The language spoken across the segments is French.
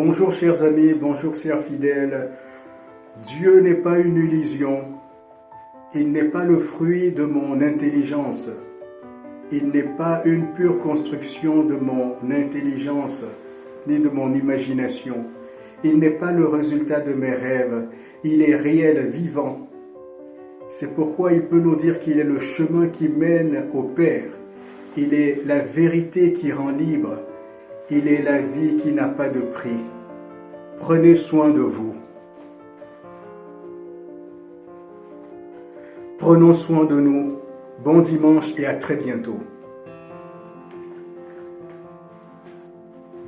Bonjour chers amis, bonjour chers fidèles. Dieu n'est pas une illusion. Il n'est pas le fruit de mon intelligence. Il n'est pas une pure construction de mon intelligence ni de mon imagination. Il n'est pas le résultat de mes rêves. Il est réel, vivant. C'est pourquoi il peut nous dire qu'il est le chemin qui mène au Père. Il est la vérité qui rend libre. Il est la vie qui n'a pas de prix. Prenez soin de vous. Prenons soin de nous. Bon dimanche et à très bientôt.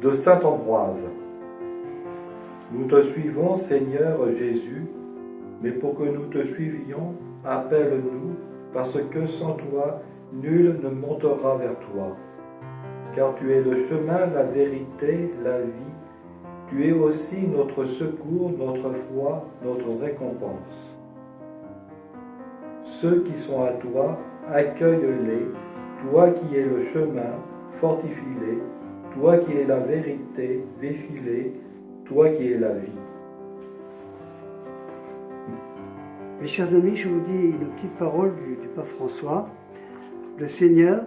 De saint Ambroise. Nous te suivons, Seigneur Jésus, mais pour que nous te suivions, appelle-nous, parce que sans toi, nul ne montera vers toi. Car tu es le chemin, la vérité, la vie. Tu es aussi notre secours, notre foi, notre récompense. Ceux qui sont à toi, accueille-les, toi qui es le chemin, fortifie-les, toi qui es la vérité, vifie-les, toi qui es la vie. Mes chers amis, je vous dis une petite parole du pape François. Le Seigneur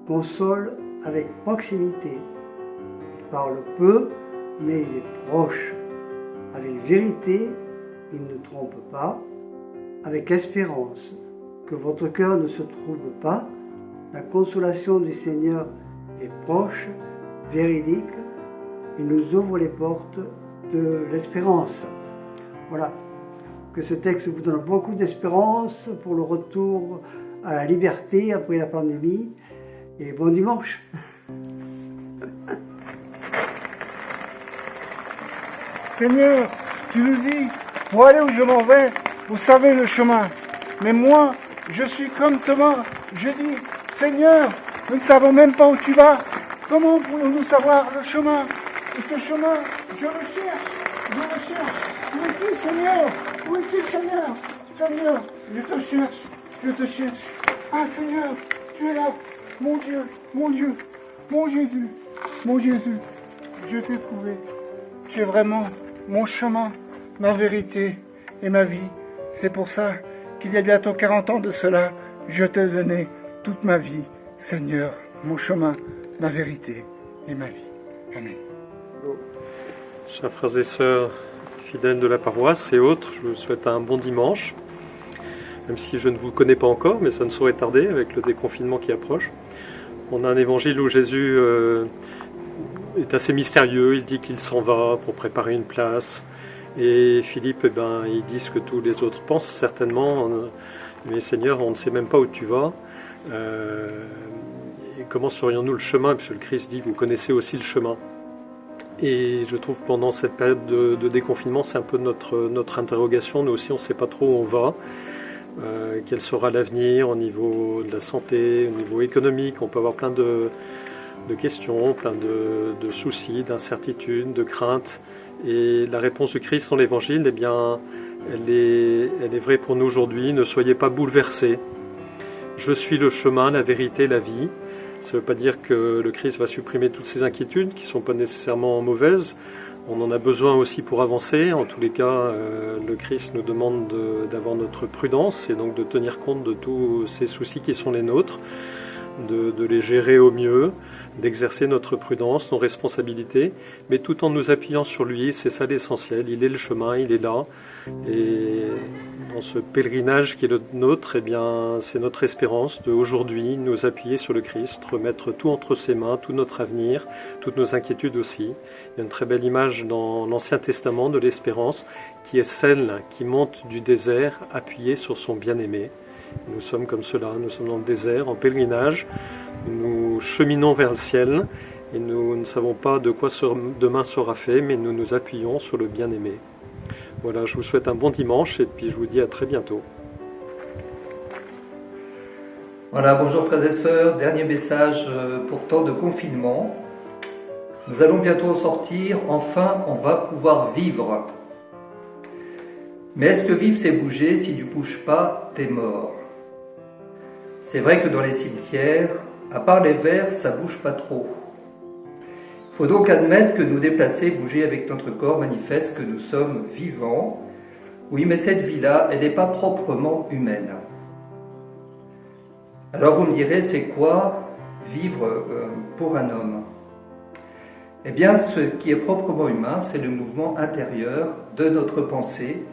console avec proximité. Il parle peu, mais il est proche. Avec vérité, il ne trompe pas. Avec espérance, que votre cœur ne se trouble pas. La consolation du Seigneur est proche, véridique. Il nous ouvre les portes de l'espérance. Voilà. Que ce texte vous donne beaucoup d'espérance pour le retour à la liberté après la pandémie. Et bon dimanche. Seigneur, tu nous dis, pour aller où je m'en vais, vous savez le chemin. Mais moi, je suis comme Thomas. Je dis, Seigneur, nous ne savons même pas où tu vas. Comment pourrions-nous savoir le chemin? Et ce chemin, je le cherche. Où es-tu, Seigneur? Où es-tu, Seigneur? Seigneur, je te cherche. Ah, Seigneur, tu es là. Mon Dieu, mon Jésus, je t'ai trouvé. Tu es vraiment mon chemin, ma vérité et ma vie. C'est pour ça qu'il y a bientôt 40 ans de cela, je t'ai donné toute ma vie, Seigneur, mon chemin, ma vérité et ma vie. Amen. Chers frères et sœurs fidèles de la paroisse et autres, je vous souhaite un bon dimanche, même si je ne vous connais pas encore, mais ça ne saurait tarder avec le déconfinement qui approche. On a un évangile où Jésus est assez mystérieux, il dit qu'il s'en va pour préparer une place, et Philippe, ils disent ce que tous les autres pensent certainement, mais Seigneur, on ne sait même pas où tu vas, et comment saurions-nous le chemin, puisque le Christ dit, vous connaissez aussi le chemin. Et je trouve pendant cette période de déconfinement, c'est un peu notre interrogation. Nous aussi, on ne sait pas trop où on va, quel sera l'avenir au niveau de la santé, au niveau économique. On peut avoir plein de questions, plein de soucis, d'incertitudes, de craintes. Et la réponse du Christ dans l'Évangile, eh bien, elle est vraie pour nous aujourd'hui. Ne soyez pas bouleversés. Je suis le chemin, la vérité, la vie. Ça ne veut pas dire que le Christ va supprimer toutes ces inquiétudes qui ne sont pas nécessairement mauvaises. On en a besoin aussi pour avancer. En tous les cas, le Christ nous demande d'avoir notre prudence et donc de tenir compte de tous ces soucis qui sont les nôtres, de les gérer au mieux, d'exercer notre prudence, nos responsabilités, mais tout en nous appuyant sur lui. C'est ça l'essentiel. Il est le chemin, il est là. Et dans ce pèlerinage qui est le nôtre, eh bien, c'est notre espérance d'aujourd'hui nous appuyer sur le Christ, remettre tout entre ses mains, tout notre avenir, toutes nos inquiétudes aussi. Il y a une très belle image dans l'Ancien Testament de l'espérance qui est celle qui monte du désert appuyée sur son bien-aimé. Nous sommes comme cela, nous sommes dans le désert, en pèlerinage, nous cheminons vers le ciel et nous ne savons pas de quoi demain sera fait, mais nous nous appuyons sur le bien-aimé. Voilà, je vous souhaite un bon dimanche et puis je vous dis à très bientôt. Voilà, bonjour frères et sœurs, dernier message pour temps de confinement. Nous allons bientôt sortir, enfin on va pouvoir vivre. Mais est-ce que vivre c'est bouger? Si tu bouges pas, t'es mort. C'est vrai que dans les cimetières, à part les vers, ça bouge pas trop. Faut donc admettre que nous déplacer, bouger avec notre corps manifeste que nous sommes vivants. Oui, mais cette vie-là, elle n'est pas proprement humaine. Alors vous me direz, c'est quoi vivre pour un homme? Eh bien, ce qui est proprement humain, c'est le mouvement intérieur de notre pensée,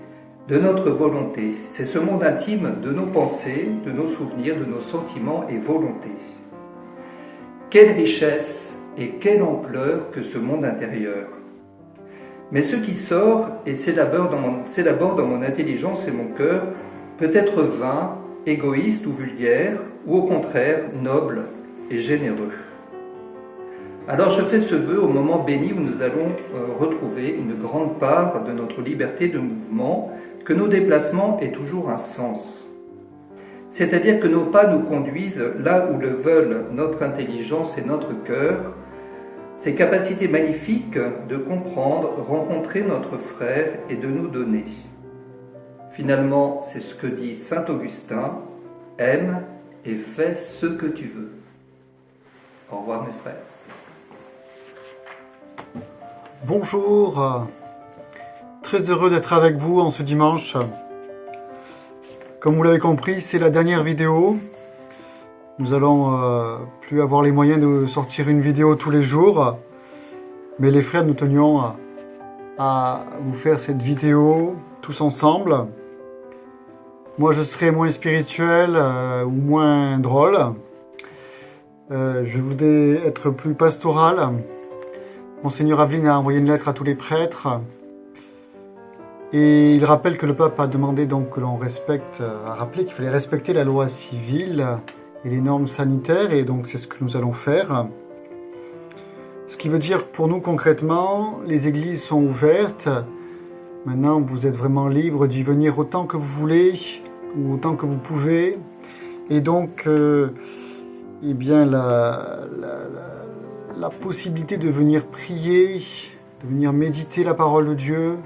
de notre volonté. C'est ce monde intime de nos pensées, de nos souvenirs, de nos sentiments et volontés. Quelle richesse et quelle ampleur que ce monde intérieur! Mais ce qui sort et s'élabore dans mon intelligence et mon cœur peut être vain, égoïste ou vulgaire, ou au contraire noble et généreux. Alors je fais ce vœu au moment béni où nous allons retrouver une grande part de notre liberté de mouvement, que nos déplacements aient toujours un sens. C'est-à-dire que nos pas nous conduisent là où le veulent notre intelligence et notre cœur, ces capacités magnifiques de comprendre, rencontrer notre frère et de nous donner. Finalement, c'est ce que dit saint Augustin, aime et fais ce que tu veux. Au revoir mes frères. Bonjour, très heureux d'être avec vous en ce dimanche. Comme vous l'avez compris, c'est la dernière vidéo. Nous allons plus avoir les moyens de sortir une vidéo tous les jours, mais les frères, nous tenions à vous faire cette vidéo tous ensemble. Moi, je serai moins spirituel ou moins drôle. Je voudrais être plus pastoral. Monseigneur Aveline a envoyé une lettre à tous les prêtres et il rappelle que le pape a demandé donc que l'on respecte, a rappelé qu'il fallait respecter la loi civile et les normes sanitaires, et donc c'est ce que nous allons faire. Ce qui veut dire pour nous concrètement, les églises sont ouvertes. Maintenant, vous êtes vraiment libre d'y venir autant que vous voulez ou autant que vous pouvez. Et donc, eh bien, la possibilité de venir prier, de venir méditer la parole de Dieu.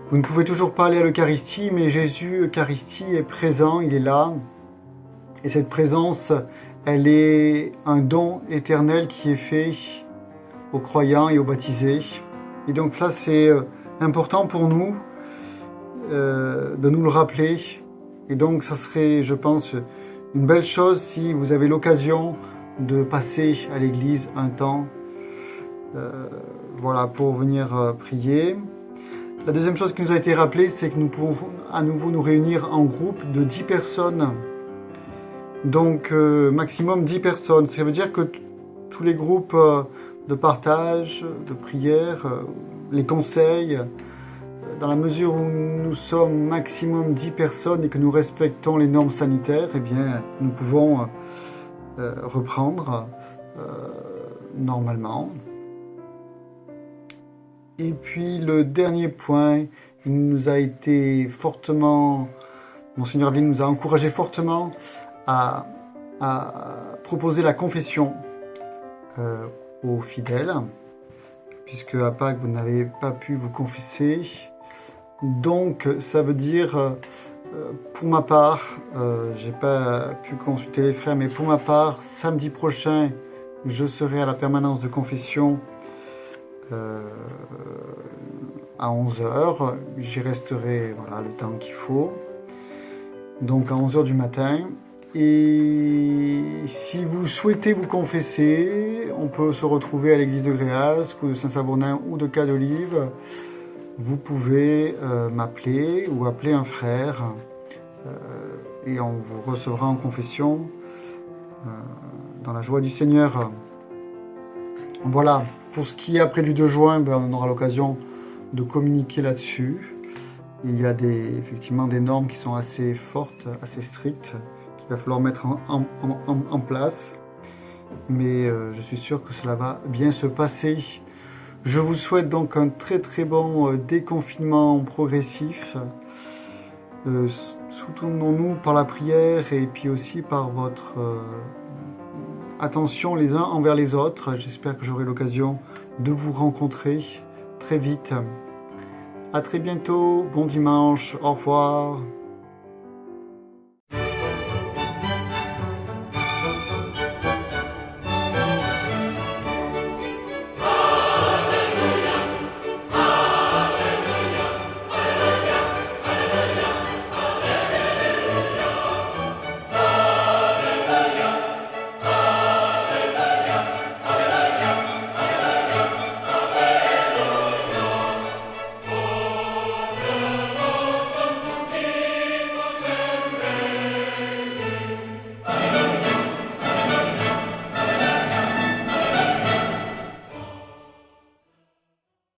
Vous ne pouvez toujours pas aller à l'Eucharistie, mais Jésus, Eucharistie, est présent, il est là. Et cette présence, elle est un don éternel qui est fait aux croyants et aux baptisés. Et donc ça, c'est important pour nous de nous le rappeler. Et donc ça serait, je pense, une belle chose si vous avez l'occasion de passer à l'église un temps, voilà, pour venir prier. La deuxième chose qui nous a été rappelée, c'est que nous pouvons à nouveau nous réunir en groupe de 10 personnes. Donc maximum 10 personnes. Ça veut dire que tous les groupes de partage, de prière, les conseils, dans la mesure où nous sommes maximum 10 personnes et que nous respectons les normes sanitaires, eh bien nous pouvons reprendre normalement. Et puis le dernier point, il nous a été fortement, Monseigneur Aveline nous a encouragé fortement à proposer la confession aux fidèles, puisque à Pâques vous n'avez pas pu vous confesser. Donc ça veut dire, pour ma part, j'ai pas pu consulter les frères, mais pour ma part, samedi prochain, je serai à la permanence de confession à 11h. J'y resterai voilà, le temps qu'il faut. Donc à 11h du matin. Et si vous souhaitez vous confesser, on peut se retrouver à l'église de Gréasque ou de Saint-Savornin ou de Cas d'Olive. Vous pouvez m'appeler ou appeler un frère et on vous recevra en confession dans la joie du Seigneur. Voilà, pour ce qui est après du 2 juin, on aura l'occasion de communiquer là-dessus. Il y a effectivement des normes qui sont assez fortes, assez strictes, qu'il va falloir mettre en place. Mais je suis sûr que cela va bien se passer. Je vous souhaite donc un très très bon déconfinement progressif. Soutenons-nous par la prière et puis aussi par votre attention les uns envers les autres. J'espère que j'aurai l'occasion de vous rencontrer très vite. À très bientôt, bon dimanche, au revoir.